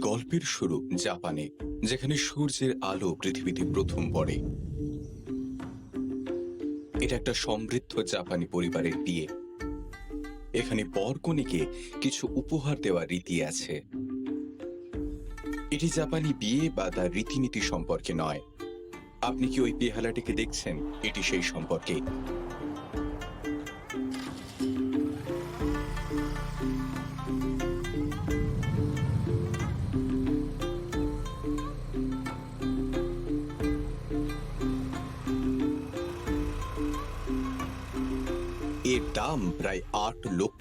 গল্পের শুরু জাপানে, যেখানে সূর্যের আলো পৃথিবীতে প্রথম পড়ে। এটা একটা সমৃদ্ধ জাপানি পরিবারের বিয়ে। এখানে বরকনেকে কিছু উপহার দেওয়ার রীতি আছে। এটি জাপানি বিয়ে বা তার রীতিনীতি সম্পর্কে নয়। আপনি কি ওই পেহালাটিকে দেখছেন? এটি সেই সম্পর্কে। এর দাম প্রায় ৮ লক্ষ